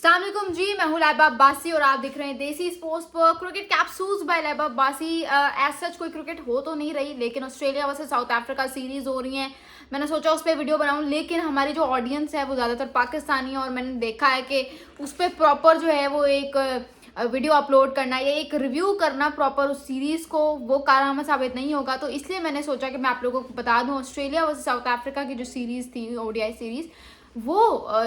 अस्सलाम वालेकुम जी, मैं हूँ लाइबा अब्बासी और आप देख रहे हैं देसी स्पोर्ट्स पर cricket capsules by Laiba Abbasi. As such कोई क्रिकेट हो तो नहीं रही, लेकिन Australia versus South Africa series हो रही है। मैंने सोचा उस पर वीडियो बनाऊं, लेकिन हमारी जो ऑडियंस है वो ज़्यादातर पाकिस्तानी है और मैंने देखा है कि उस पर प्रॉपर जो है वो एक वीडियो अपलोड करना या एक रिव्यू करना प्रॉपर उस सीरीज़ को, वो कारनामा साबित नहीं होगा। तो इसलिए मैंने सोचा कि मैं आप लोगों को बता दूं ऑस्ट्रेलिया वर्सेस साउथ अफ्रीका की जो सीरीज़ थी, ओडीआई सीरीज़, वो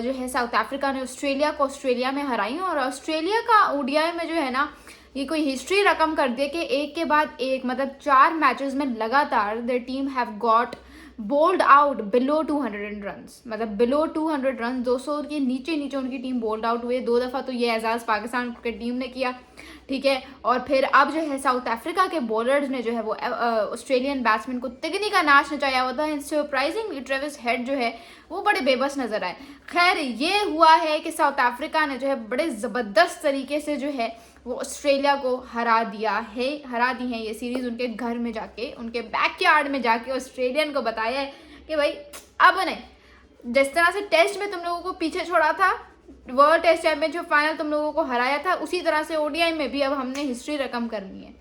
जो है साउथ अफ्रीका ने ऑस्ट्रेलिया को ऑस्ट्रेलिया में हराई। और ऑस्ट्रेलिया का ओडीआई में जो है ना, ये कोई हिस्ट्री रकम कर दिया कि एक के बाद एक, मतलब 4 मैचेस में लगातार their team have got bold out below 200 runs, मतलब बिलो 200 रन, 200 के नीचे नीचे उनकी टीम बोल्ड आउट हुई। 2 दफ़ा तो ये एजाज़ पाकिस्तान क्रिकेट टीम ने किया, ठीक है। और फिर अब जो है साउथ अफ्रीका के बॉलर्स ने जो है वो ऑस्ट्रेलियन बैट्समैन को तिगनी का नाच नचाया हुआ था। सरप्राइजिंगली ट्रेविस हेड जो है वो बड़े बेबस नजर आए। खैर, ये हुआ है कि साउथ अफ्रीका ने जो है बड़े ज़बरदस्त तरीके से जो है वो ऑस्ट्रेलिया को हरा दी है ये सीरीज़। उनके घर में जाके, उनके बैकयार्ड में जाके ऑस्ट्रेलियन को बताया है कि भाई अब नहीं, जिस तरह से टेस्ट में तुम लोगों को पीछे छोड़ा था, वर्ल्ड टेस्ट चैंपियनशिप फाइनल तुम लोगों को हराया था, उसी तरह से ओडीआई में भी अब हमने हिस्ट्री रकम करनी है।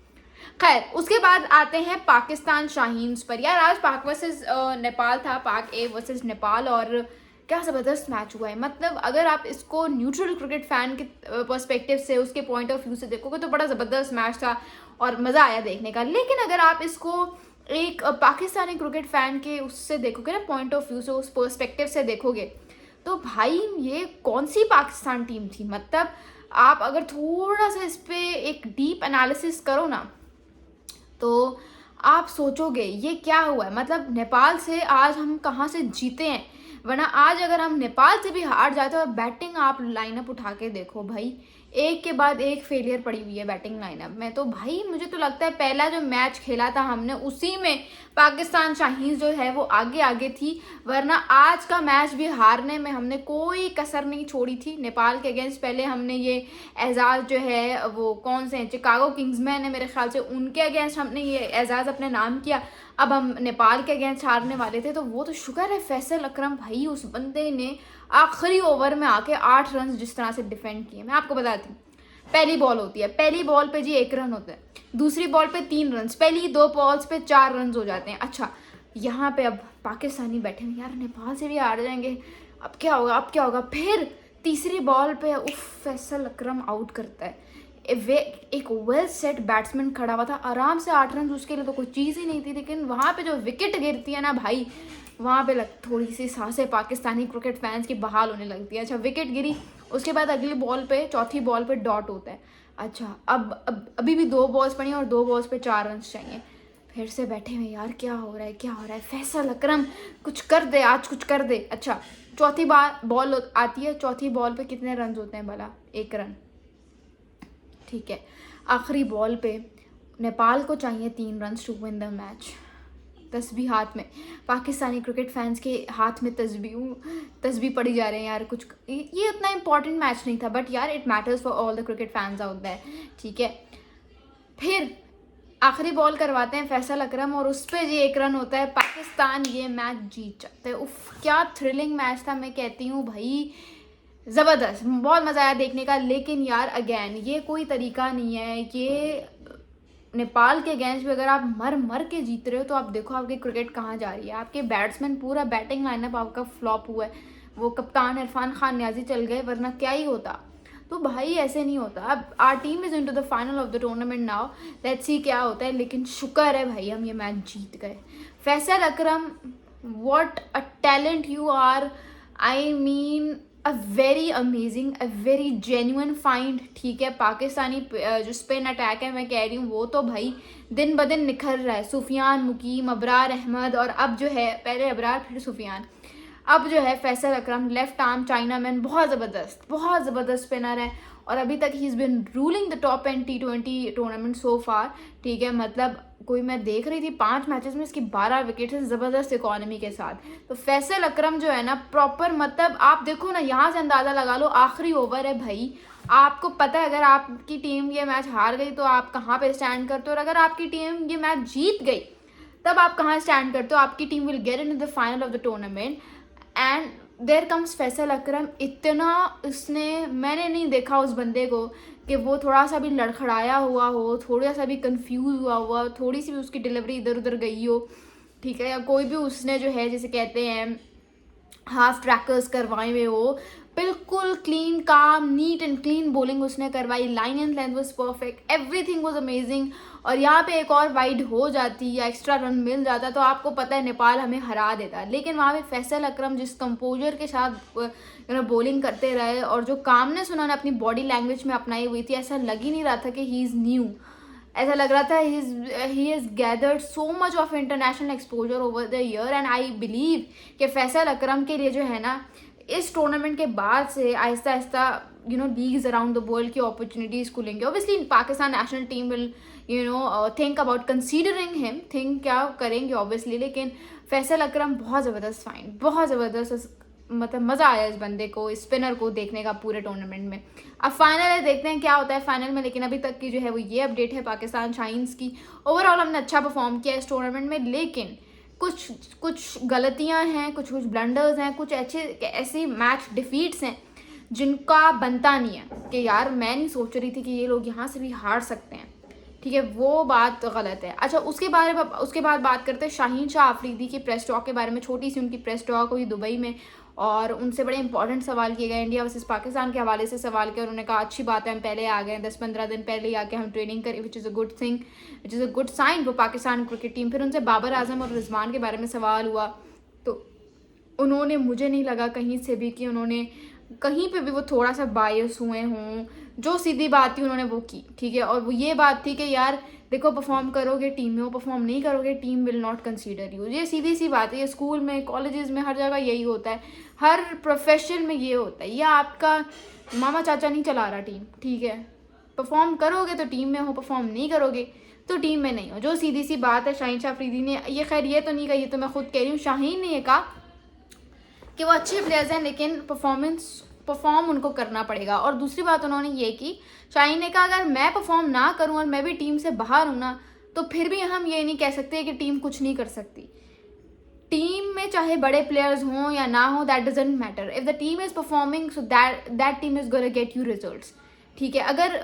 खैर, उसके बाद आते हैं पाकिस्तान शाहीन्स पर। यार, आज पाक वर्सेस नेपाल था, पाक ए वर्सेस नेपाल, और क्या ज़बरदस्त मैच हुआ है। मतलब अगर आप इसको न्यूट्रल क्रिकेट फ़ैन के पर्सपेक्टिव से, उसके पॉइंट ऑफ व्यू से देखोगे तो बड़ा ज़बरदस्त मैच था और मज़ा आया देखने का। लेकिन अगर आप इसको एक पाकिस्तानी क्रिकेट फ़ैन के उससे देखोगे ना, पॉइंट ऑफ व्यू से, उस पर्सपेक्टिव से देखोगे, तो भाई ये कौन सी पाकिस्तान टीम थी। मतलब आप अगर थोड़ा सा इस पर एक डीप एनालिसिस करो ना, तो आप सोचोगे ये क्या हुआ है। मतलब नेपाल से आज हम कहाँ से जीते हैं, वरना आज अगर हम नेपाल से भी हार जाते तो बैटिंग आप लाइनअप उठा के देखो भाई, एक के बाद एक फेलियर पड़ी हुई है बैटिंग लाइनअप में। तो भाई मुझे तो लगता है पहला जो मैच खेला था हमने, उसी में पाकिस्तान शाहीन जो है वो आगे आगे थी, वरना आज का मैच भी हारने में हमने कोई कसर नहीं छोड़ी थी नेपाल के अगेंस्ट। पहले हमने ये एजाज़ जो है वो कौन से हैं, चिकागो किंग्समैन है मेरे ख्याल से, उनके अगेंस्ट हमने ये एजाज़ अपने नाम किया। अब हम नेपाल के अगेंस्ट हारने वाले थे, तो वो तो शुक्र है फैसल अकरम भाई, उस बंदे ने आखिरी ओवर में आके 8 रन जिस तरह से डिफेंड किए। मैं आपको बताती हूँ, पहली बॉल होती है, पहली बॉल पे जी 1 रन होता है, दूसरी बॉल पे 3 रन, पहली 2 बॉल्स पे 4 रन हो जाते हैं। अच्छा, यहाँ पे अब पाकिस्तानी बैठे हैं, यार नेपाल से भी हार जाएंगे, अब क्या होगा, अब क्या होगा। फिर तीसरी बॉल पे फैसल अकरम आउट करता है। एक वेल सेट बैट्समैन खड़ा हुआ था, आराम से 8 रन, उसके लिए तो कोई चीज़ ही नहीं थी। लेकिन वहाँ पे जो विकेट गिरती है ना भाई, वहाँ पे थोड़ी सी सांसें पाकिस्तानी क्रिकेट फैंस की बहाल होने लगती है। अच्छा, विकेट गिरी, उसके बाद अगली बॉल पे, चौथी बॉल पे डॉट होता है। अच्छा, अब अभी भी 2 बॉल्स पड़ी और 2 बॉल्स पे 4 रन चाहिए। फिर से बैठे हुए, यार क्या हो रहा है, क्या हो रहा है, फैसल अकरम कुछ कर दे, आज कुछ कर दे। अच्छा, चौथी बॉल आती है, चौथी बॉल पे कितने रन होते हैं भला, 1 रन, ठीक है। आखिरी बॉल पे नेपाल को चाहिए 3 run to win the match. तस्बीह हाथ में, पाकिस्तानी क्रिकेट फैंस के हाथ में तस्बीह पड़ी जा रहे हैं यार। कुछ ये उतना इंपॉर्टेंट मैच नहीं था, बट यार it matters for all the cricket fans out there, ठीक है। फिर आखिरी बॉल करवाते हैं फैसल अकरम और उस पर जी 1 रन होता है, पाकिस्तान ये मैच जीत जाते हैं। उफ, क्या थ्रिलिंग मैच था, मैं कहती हूँ भाई, ज़बरदस्त, बहुत मज़ा आया देखने का। लेकिन यार अगेन, ये कोई तरीका नहीं है, ये नेपाल के अगेंस्ट भी अगर आप मर मर के जीत रहे हो तो आप देखो आपकी क्रिकेट कहाँ जा रही है। आपके बैट्समैन, पूरा बैटिंग लाइनअप आपका फ्लॉप हुआ है, वो कप्तान इरफान खान न्याजी चल गए, वरना क्या ही होता। तो भाई ऐसे नहीं होता। अब our team is into the final of the tournament now, let's see क्या होता है। लेकिन शुक्र है भाई हम ये मैच जीत गए। Faisal Akram, what a talent you are, I mean a very amazing, a very genuine find, ठीक है। पाकिस्तानी जो स्पिन अटैक है, मैं कह रही हूँ, वो तो भाई दिन ब दिन निखर रहा है। सुफियान, मुकीम, अबरार अहमद, और अब जो है, पहले अबरार फिर सुफियान, अब जो है Faisal Akram, left arm chinaman मैन, बहुत ज़बरदस्त स्पिनर है। और अभी तक he is been ruling the top and T20 tournament so far, ठीक है। मतलब कोई, मैं देख रही थी 5 मैचेस में इसकी 12 विकेट है, ज़बरदस्त इकोनॉमी के साथ। तो फैसल अकरम जो है ना प्रॉपर, मतलब आप देखो ना, यहाँ से अंदाज़ा लगा लो, आखिरी ओवर है भाई, आपको पता है अगर आपकी टीम ये मैच हार गई तो आप कहाँ पे स्टैंड करते हो, और अगर आपकी टीम ये मैच जीत गई तब आप कहाँ स्टैंड करते हो। आपकी team will get in the final of the tournament, and there comes Faisal Akram, इतना उसने, मैंने नहीं देखा उस बंदे को कि वो थोड़ा सा भी लड़खड़ाया हुआ हो, थोड़ा सा भी कंफ्यूज हुआ, थोड़ी सी भी उसकी डिलीवरी इधर उधर गई हो, ठीक है, या कोई भी उसने जो है जिसे कहते हैं हाफ ट्रैकर्स करवाए हुए हो, बिल्कुल क्लीन काम नीट एंड क्लीन बॉलिंग उसने करवाई, line and length was perfect, everything was amazing. और यहाँ पे एक और वाइड हो जाती या एक्स्ट्रा रन मिल जाता तो आपको पता है नेपाल हमें हरा देता, लेकिन वहाँ पे फैसल अकरम जिस कंपोजर के साथ बॉलिंग करते रहे और जो कामनेस उन्होंने अपनी बॉडी लैंग्वेज में अपनाई हुई थी, ऐसा लग ही नहीं रहा था कि ही इज़ न्यू, ऐसा लग रहा था he has gathered so much of international exposure over the year. And I believe कि फैसल अकरम के लिए जो है ना, इस टूर्नामेंट के बाद से Aahista Aahista leagues around the world की अपॉर्चुनिटीज़ खुलेंगे। Obviously Pakistan national team will think about considering him, think क्या करेंगे ऑब्वियसली, लेकिन फैसल अकरम बहुत ज़बरदस्त फाइन, बहुत ज़बरदस्त, मतलब मज़ा आया इस बंदे को, इस स्पिनर को देखने का पूरे टूर्नामेंट में। अब फाइनल है, देखते हैं क्या होता है फाइनल में, लेकिन अभी तक की जो है वो ये अपडेट है पाकिस्तान शाहीन्स की। ओवरऑल हमने अच्छा परफॉर्म किया इस टूर्नामेंट में, लेकिन कुछ गलतियां हैं, कुछ ब्लंडर्स हैं, कुछ ऐसी मैच डिफीट्स हैं जिनका बनता नहीं है कि यार मैं नहीं सोच रही थी कि ये लोग यहाँ से भी हार सकते हैं, ठीक है, वो बात गलत है। अच्छा, उसके बाद बात करते हैं शाहीन शाह अफरीदी की प्रेस टॉक के बारे में। छोटी सी उनकी प्रेस टॉक हुई दुबई में और उनसे बड़े इंपॉर्टेंट सवाल किए गए, इंडिया वर्सेस पाकिस्तान के हवाले से सवाल किया। उन्होंने कहा अच्छी बात है हम पहले आ गए, 10-15 दिन पहले ही आके हम ट्रेनिंग करें, which is a good thing, which is a good sign for Pakistan cricket team. फिर उनसे बाबर आजम और रिजवान के बारे में सवाल हुआ, तो उन्होंने, मुझे नहीं लगा कहीं से भी कि उन्होंने कहीं पे भी वो थोड़ा सा बायस हुए हों, जो सीधी बात थी उन्होंने वो की, ठीक है। और वो ये बात थी कि यार देखो परफॉर्म करोगे टीम में, वो परफॉर्म नहीं करोगे team will not consider you. ये सीधी सी बात है, ये स्कूल में, कॉलेजेस में, हर जगह यही होता है, हर प्रोफेशन में ये होता है। ये आपका मामा चाचा नहीं चला रहा टीम, ठीक है, परफॉर्म करोगे तो टीम में हो, परफॉर्म नहीं करोगे तो टीम में नहीं हो, जो सीधी सी बात है। शाहीन शाह अफरीदी ने ये, खैर ये तो नहीं कही, ये तो मैं खुद कह रही हूँ, शाहीन ने ये कहा कि वो अच्छे प्लेयर्स हैं लेकिन परफॉर्म उनको करना पड़ेगा। और दूसरी बात उन्होंने ये की, शाहीन ने कहा अगर मैं परफॉर्म ना करूं और मैं भी टीम से बाहर हूं ना, तो फिर भी हम ये नहीं कह सकते कि टीम कुछ नहीं कर सकती। टीम में चाहे बड़े प्लेयर्स हों या ना हो, that doesn't matter, if the team is performing so that team is gonna get you results, ठीक है। अगर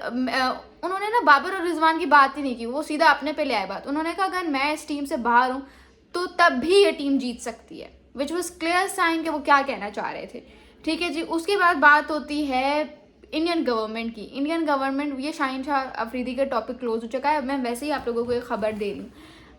उन्होंने ना बाबर और रिजवान की बात ही नहीं की, वो सीधा अपने पे ले आए बात। उन्होंने कहा अगर मैं इस टीम से बाहर हूँ तो तब भी ये टीम जीत सकती है, विच वॉज क्लियर साइन कि वो क्या कहना चाह रहे थे, ठीक है जी। उसके बाद बात होती है इंडियन गवर्नमेंट की। इंडियन गवर्नमेंट, ये शाहीन शाह अफरीदी का टॉपिक क्लोज हो चुका है, मैं वैसे ही आप लोगों को एक खबर दे रही हूँ।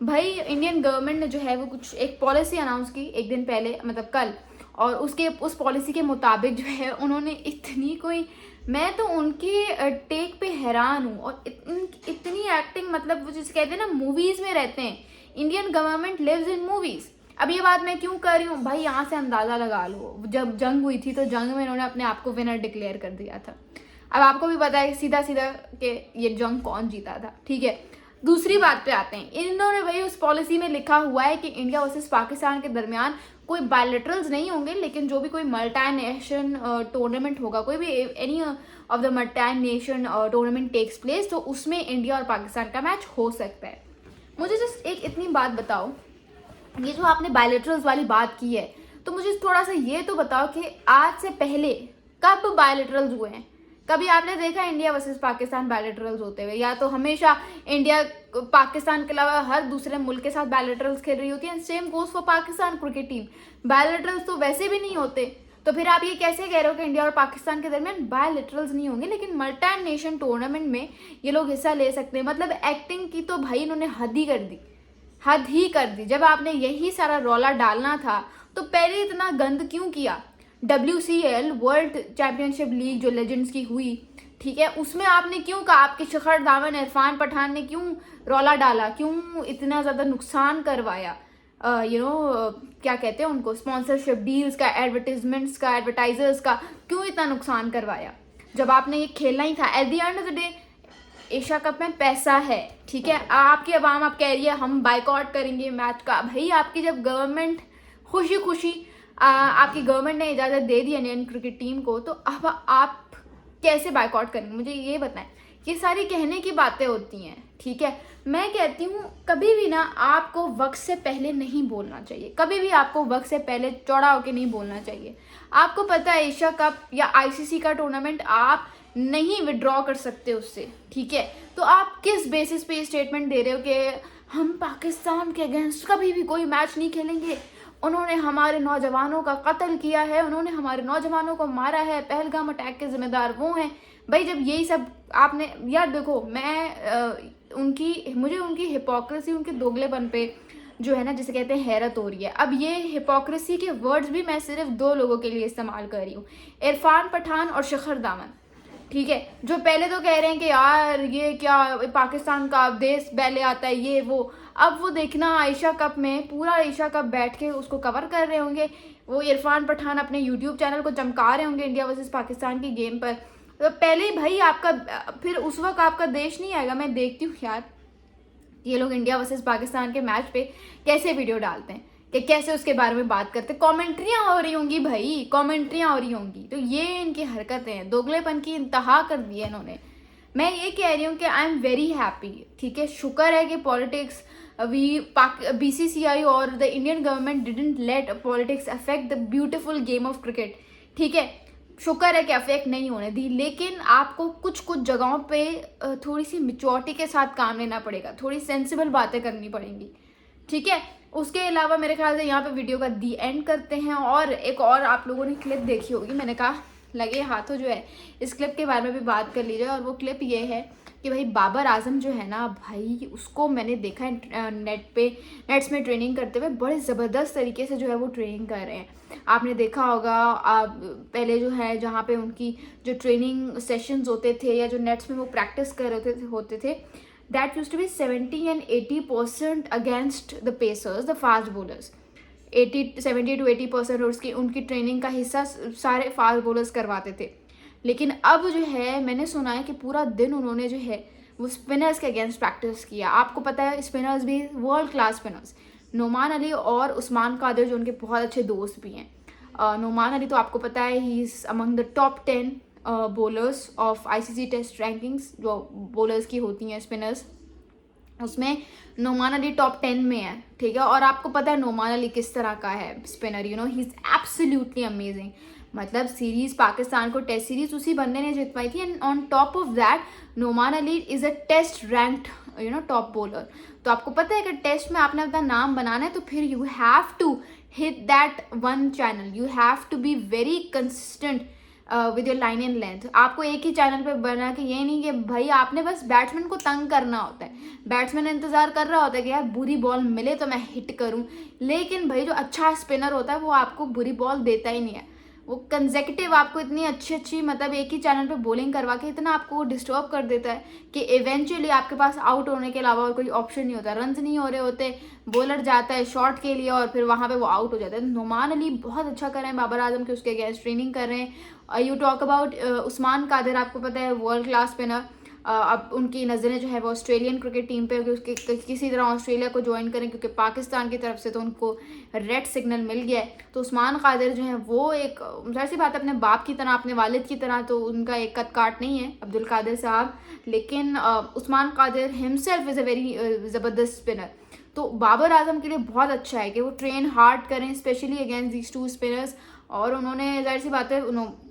भाई इंडियन गवर्नमेंट ने जो है वो कुछ एक पॉलिसी अनाउंस की एक दिन पहले, मतलब कल, और उस पॉलिसी के मुताबिक जो है उन्होंने इतनी कोई, मैं तो उनके टेक पे हैरान हूँ, और इतनी एक्टिंग, मतलब वो जिसे कहते हैं ना मूवीज़ में रहते हैं, Indian government lives in movies. अब ये बात मैं क्यों कर रही हूँ भाई, यहाँ से अंदाज़ा लगा लो, जब जंग हुई थी तो जंग में इन्होंने अपने आप को विनर डिक्लेयर कर दिया था। अब आपको भी पता है सीधा सीधा कि ये जंग कौन जीता था, ठीक है। दूसरी बात पे आते हैं, इन्होंने भाई उस पॉलिसी में लिखा हुआ है कि इंडिया वर्सेस पाकिस्तान के दरमियान कोई बायलैटरल्स नहीं होंगे, लेकिन जो भी कोई मल्टी नेशन टूर्नामेंट होगा, कोई भी any of the multi nation tournament takes place, तो उसमें इंडिया और पाकिस्तान का मैच हो सकता है। मुझे जस्ट एक इतनी बात बताओ, ये जो आपने बायलैटरल्स वाली बात की है, तो मुझे थोड़ा सा ये तो बताओ कि आज से पहले कब बायलैटरल्स हुए हैं? कभी आपने देखा इंडिया वर्सेस पाकिस्तान बायलैटरल्स होते हुए? या तो हमेशा इंडिया पाकिस्तान के अलावा हर दूसरे मुल्क के साथ बायलैटरल्स खेल रही होती है। Same goes for Pakistan cricket team, bilaterals तो वैसे भी नहीं होते, तो फिर आप ये कैसे कह रहे हो कि इंडिया और पाकिस्तान के दरमियान बायलैटरल्स नहीं होंगे, लेकिन मल्टी नेशन टूर्नामेंट में ये लोग हिस्सा ले सकते हैं? मतलब एक्टिंग की तो भाई इन्होंने हद ही कर दी। जब आपने यही सारा रौला डालना था तो पहले इतना गंद क्यों किया? WCL वर्ल्ड चैंपियनशिप लीग जो लेजेंड्स की हुई, ठीक है, उसमें आपने क्यों कहा, आपके शिखर धवन, इरफान पठान ने क्यों रौला डाला, क्यों इतना ज़्यादा नुकसान करवाया, क्या कहते हैं उनको, स्पॉन्सरशिप डील्स का, एडवर्टीजमेंट्स का, एडवर्टाइजर्स का, क्यों इतना नुकसान करवाया जब आपने ये खेलना ही था? At the end of the day Asia cup में पैसा है, ठीक है। आपकी आवाम आप कह रही है हम बाइकआउट करेंगे मैच का, भाई आपकी जब गवर्नमेंट खुशी आपकी गवर्नमेंट ने इजाज़त दे दी इंडियन क्रिकेट टीम को, तो अब आप कैसे बाइकआउट करेंगे? मुझे ये बताएं। ये सारी कहने की बातें होती हैं, ठीक है। मैं कहती हूँ कभी भी ना आपको वक्त से पहले नहीं बोलना चाहिए, कभी भी आपको वक्त से पहले चौड़ा होकर नहीं बोलना चाहिए। आपको पता है एशिया कप या आईसीसी का टूर्नामेंट आप नहीं विड्रॉ कर सकते उससे, ठीक है। तो आप किस बेसिस पे स्टेटमेंट दे रहे हो कि हम पाकिस्तान के अगेंस्ट कभी भी कोई मैच नहीं खेलेंगे, उन्होंने हमारे नौजवानों का कत्ल किया है, उन्होंने हमारे नौजवानों को मारा है, पहलगाम अटैक के जिम्मेदार वो हैं। भाई जब यही सब आपने, यार देखो मुझे उनकी हिपोक्रेसी, उनके दोगलेपन पे जो है ना, जिसे कहते हैं, हैरत हो रही है। अब ये हिपोक्रेसी के वर्ड्स भी मैं सिर्फ 2 लोगों के लिए इस्तेमाल कर रही हूँ, इरफान पठान और शिखर दामन, ठीक है। जो पहले तो कह रहे हैं कि यार ये क्या पाकिस्तान का देश बैले आता है ये वो, अब वो देखना एशिया कप में पूरा एशिया कप बैठ के उसको कवर कर रहे होंगे। वो इरफान पठान अपने यूट्यूब चैनल को चमका रहे होंगे इंडिया वर्सेस पाकिस्तान की गेम पर। तो पहले ही भाई आपका, फिर उस वक्त आपका देश नहीं आएगा। मैं देखती हूँ यार ये लोग इंडिया वर्सेस पाकिस्तान के मैच पे कैसे वीडियो डालते हैं कि कैसे उसके बारे में बात करते, कमेंट्रियाँ हो रही होंगी भाई, कमेंट्रियाँ हो रही होंगी। तो ये इनकी हरकतें हैं, दोगलेपन की इंतहा कर दी है इन्होंने। मैं ये कह रही हूँ कि आई एम वेरी हैप्पी, ठीक है। शुक्र है कि पॉलिटिक्स BCCI और the Indian government didn't late politics affect the beautiful game of cricket, ठीक है। शुक्र है कि अफेक्ट नहीं होने दी, लेकिन आपको कुछ जगहों पे थोड़ी सी मिच्योरिटी के साथ काम लेना पड़ेगा, थोड़ी सेंसिबल बातें करनी पड़ेंगी, ठीक है। उसके अलावा मेरे ख्याल से यहाँ पे वीडियो का दी एंड करते हैं। और एक और आप लोगों ने क्लिप देखी होगी, मैंने कहा लगे हाथों जो है इस क्लिप के बारे में भी बात कर लीजिए। और वो क्लिप ये है कि भाई बाबर आजम जो है ना भाई, उसको मैंने देखा है नेट्स में ट्रेनिंग करते हुए, बड़े ज़बरदस्त तरीके से जो है वो ट्रेनिंग कर रहे हैं। आपने देखा होगा पहले जो है जहाँ पे उनकी जो ट्रेनिंग सेशंस होते थे या जो नेट्स में वो प्रैक्टिस कर रहे होते थे, that used to be 70 and 80% against the pacers, the fast bowlers. 70 to 80% और उनकी ट्रेनिंग का हिस्सा सारे फास्ट बॉलर्स करवाते थे। लेकिन अब जो है मैंने सुना है कि पूरा दिन उन्होंने जो है वो स्पिनर्स के अगेंस्ट प्रैक्टिस किया। आपको पता है स्पिनर्स भी world class spinners, Noman Ali और उस्मान कादिर जो उनके बहुत अच्छे दोस्त भी हैं। नोमान अली तो आपको पता है ही is among the top 10 bowlers of ICC test rankings, जो बॉलर्स की होती हैं स्पिनर्स, उसमें नोमान अली टॉप 10 में है, ठीक है। और आपको पता है नोमान अली किस तरह का है spinner, you know he is absolutely amazing. मतलब सीरीज़ पाकिस्तान को टेस्ट सीरीज उसी बंदे ने जितवाई थी, and on top of that Noman Ali is a test ranked you know top bowler. तो आपको पता है कि टेस्ट में आपने अपना नाम बनाना है तो फिर you have to hit that one channel, you have to be very consistent with your line and length. आपको एक ही चैनल पे बना के, ये नहीं कि भाई आपने बस बैट्समैन को तंग करना होता है, बैट्समैन इंतजार कर रहा होता है कि यार बुरी बॉल मिले तो मैं हिट करूं, लेकिन भाई जो अच्छा स्पिनर होता है वो आपको बुरी बॉल देता ही नहीं है। वो कंसेक्यूटिव आपको इतनी अच्छी मतलब एक ही चैनल पे बॉलिंग करवा के इतना आपको डिस्टर्ब कर देता है कि इवेंचुअली आपके पास आउट होने के अलावा और कोई ऑप्शन नहीं होता, रन्स नहीं हो रहे होते, बॉलर जाता है शॉट के लिए और फिर वहाँ पे वो आउट हो जाता है। नोमान अली बहुत अच्छा कर रहे हैं बाबर आजम के उसके अगेंस्ट ट्रेनिंग कर रहे हैं। You talk about Usman Qadir, आपको पता है वर्ल्ड क्लास स्पिनर। अब उनकी नज़रें जो है वो ऑस्ट्रेलियन क्रिकेट टीम पे कि उसके किसी तरह ऑस्ट्रेलिया को ज्वाइन करें, क्योंकि पाकिस्तान की तरफ से तो उनको रेड सिग्नल मिल गया है। तो उस्मान कादिर जो है वो एक जाहिर सी बात है अपने बाप की तरह, अपने वालिद की तरह, तो उनका एक कद काट नहीं है अब्दुल कादिर साहब, लेकिन Usman Qadir himself is a very ज़बरदस्त स्पिनर। तो बाबर आजम के लिए बहुत अच्छा है कि वो ट्रेन हार्ड करें, स्पेशली अगेंस्ट दीज 2 स्पिनर्स। और उन्होंने जाहिर सी बात है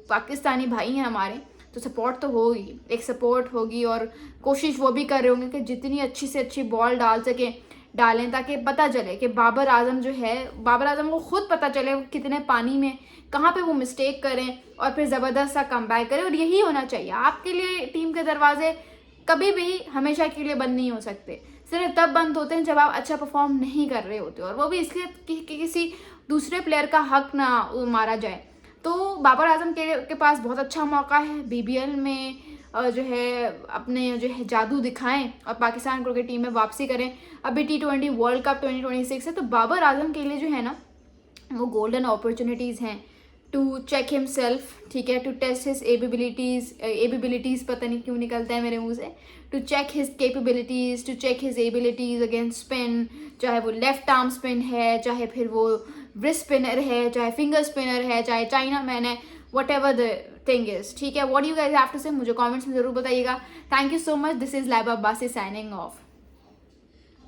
पाकिस्तानी भाई हैं हमारे, तो सपोर्ट तो होगी, एक सपोर्ट होगी और कोशिश वो भी कर रहे होंगे कि जितनी अच्छी से अच्छी बॉल डालें ताकि पता चले कि बाबर आजम जो है, बाबर आजम को खुद पता चले वो कितने पानी में, कहाँ पे वो मिस्टेक करें और फिर ज़बरदस्त सा कमबैक करें। और यही होना चाहिए आपके लिए। टीम के दरवाजे कभी भी हमेशा के लिए बंद नहीं हो सकते, सिर्फ तब बंद होते हैं जब आप अच्छा परफॉर्म नहीं कर रहे होते, और वो भी इसलिए कि किसी दूसरे प्लेयर का हक ना मारा जाए। तो बाबर आजम के पास बहुत अच्छा मौका है BBL में जो है अपने जो है जादू दिखाएं और पाकिस्तान क्रिकेट टीम में वापसी करें। अभी T20 वर्ल्ड कप 2026 है, तो बाबर आजम के लिए जो है ना वो गोल्डन अपॉर्चुनिटीज़ हैं टू चेक हिमसेल्फ, ठीक है, टू टेस्ट हिज एबिलिटीज़ पता नहीं क्यों निकलता है मेरे मुंह से, to check his capabilities, to check his abilities against spin, चाहे वो लेफ्ट आर्म स्पिन है, चाहे फिर वो रिस्ट स्पिनर है, चाहे फिंगर स्पिनर है, चाहे चाइना मैन है, whatever the thing is. ठीक है, what you guys have to say मुझे कमेंट्स में जरूर बताइएगा। Thank you so much, this is Laiba Abbasi signing of.